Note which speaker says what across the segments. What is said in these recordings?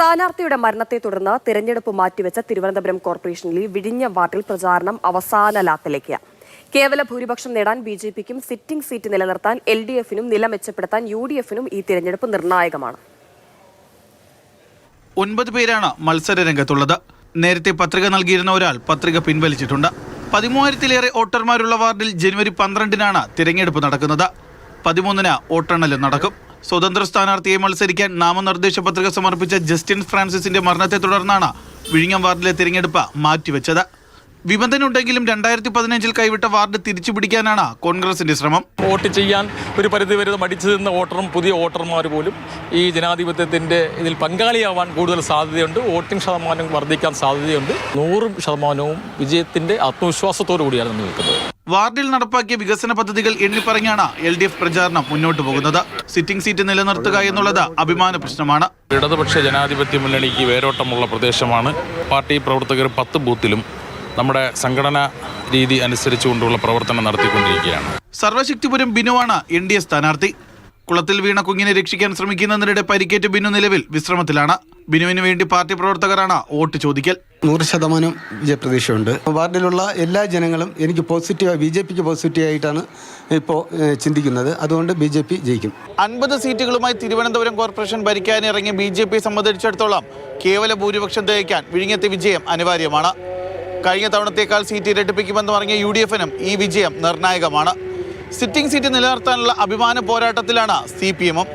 Speaker 1: സ്ഥാനാർത്ഥിയുടെ മരണത്തെ തുടർന്ന് തിരഞ്ഞെടുപ്പ് മാറ്റിവെച്ച തിരുവനന്തപുരം കോർപ്പറേഷനിലെ വിഴിഞ്ഞം വാർഡിൽ പ്രചാരണം അവസാന ലാത്തിലേക്ക്. കേവല ഭൂരിപക്ഷം നേടാൻ ബിജെപിക്കും സിറ്റിംഗ് സീറ്റ് നിലനിർത്താൻ എൽഡിഎഫിനും നില മെച്ചപ്പെടുത്താൻ യുഡിഎഫിനും ഈ തിരഞ്ഞെടുപ്പ് നിർണായകമാണ്.
Speaker 2: 9 പേരാണ് മത്സര രംഗത്തുള്ളത്. നേരത്തെ പത്രിക നൽകിയിരുന്ന ഒരാൾ പത്രിക പിൻവലിച്ചിട്ടുണ്ട്. 13,000-ലേറെ വോട്ടർമാരുള്ള വാർഡിൽ ജനുവരി 12-നാണ് തിരഞ്ഞെടുപ്പ് നടക്കുന്നത്. 13-ന് വോട്ടെണ്ണലും നടക്കും. സ്വതന്ത്ര സ്ഥാനാർത്ഥിയെ മത്സരിക്കാൻ നാമനിർദ്ദേശ പത്രിക സമർപ്പിച്ച ജസ്റ്റിൻ ഫ്രാൻസിസിന്റെ മരണത്തെ തുടർന്നാണ് വിഴിഞ്ഞം വാർഡിലെ തിരഞ്ഞെടുപ്പ് മാറ്റിവെച്ചത്. വിമതനുണ്ടെങ്കിലും 2015-ൽ കൈവിട്ട വാർഡ് തിരിച്ചുപിടിക്കാനാണ് കോൺഗ്രസിന്റെ ശ്രമം.
Speaker 3: വോട്ട് ചെയ്യാൻ ഒരു പരിധിവരെ മടിച്ചു നിന്ന വോട്ടറും പുതിയ വോട്ടർമാർ പോലും ഈ ജനാധിപത്യത്തിന്റെ ഇതിൽ പങ്കാളിയാവാൻ കൂടുതൽ സാധ്യതയുണ്ട്. വോട്ടിംഗ് ശതമാനം വർദ്ധിക്കാൻ സാധ്യതയുണ്ട്. 100% വിജയത്തിന്റെ ആത്മവിശ്വാസത്തോടു കൂടിയാണ് നമ്മൾ നിൽക്കുന്നത്.
Speaker 2: വാർഡിൽ നടപ്പാക്കിയ വികസന പദ്ധതികൾ എണ്ണിപ്പറഞ്ഞാണ് LDF പ്രചാരണം മുന്നോട്ട് പോകുന്നത്. സിറ്റിംഗ് സീറ്റ് നിലനിർത്തുക എന്നുള്ളത് അഭിമാന പ്രശ്നമാണ്.
Speaker 4: ഇടതുപക്ഷ ജനാധിപത്യ മുന്നണിക്ക് വേരോട്ടമുള്ള പ്രദേശമാണ്. പാർട്ടി പ്രവർത്തകർ 10 ബൂത്തിലും നമ്മുടെ സംഘടനാ രീതി അനുസരിച്ചുകൊണ്ടുള്ള പ്രവർത്തനം നടത്തിക്കൊണ്ടിരിക്കുകയാണ്.
Speaker 2: സർവശക്തിപുരം ബിനുവാണ് NDA സ്ഥാനാർത്ഥി. കുളത്തിൽ വീണ കുഞ്ഞിനെ രക്ഷിക്കാൻ ശ്രമിക്കുന്നതിനിടെ പരിക്കേറ്റ് ബിനു നിലവിൽ വിശ്രമത്തിലാണ്. ബിനുവിന് വേണ്ടി പാർട്ടി പ്രവർത്തകരാണ് വോട്ട് ചോദിക്കൽ.
Speaker 5: 100% വിജയപ്രതീക്ഷയുണ്ട്. വാർഡിലുള്ള എല്ലാ ജനങ്ങളും എനിക്ക് BJPക്ക് പോസിറ്റീവായിട്ടാണ് ഇപ്പോൾ ചിന്തിക്കുന്നത്. അതുകൊണ്ട് BJP ജയിക്കും.
Speaker 2: 50 സീറ്റുകളുമായി തിരുവനന്തപുരം കോർപ്പറേഷൻ ഭരിക്കാനിറങ്ങിയ BJP സംബന്ധിച്ചിടത്തോളം കേവല ഭൂരിപക്ഷം തികയ്ക്കാൻ വിഴിഞ്ഞത്തെ വിജയം അനിവാര്യമാണ്. കഴിഞ്ഞ തവണത്തേക്കാൾ സീറ്റ് ഇരട്ടിപ്പിക്കുമെന്ന് പറഞ്ഞ UDFനും ഈ വിജയം നിർണായകമാണ്. സിറ്റിംഗ് സീറ്റ് നിലനിർത്താനുള്ള അഭിമാന പോരാട്ടത്തിലാണ് CPM-ഉം.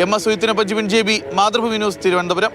Speaker 2: MS സുഹിത്തിനൊപ്പം ജിബിൻ JB, മാതൃഭൂമി ന്യൂസ്, തിരുവനന്തപുരം.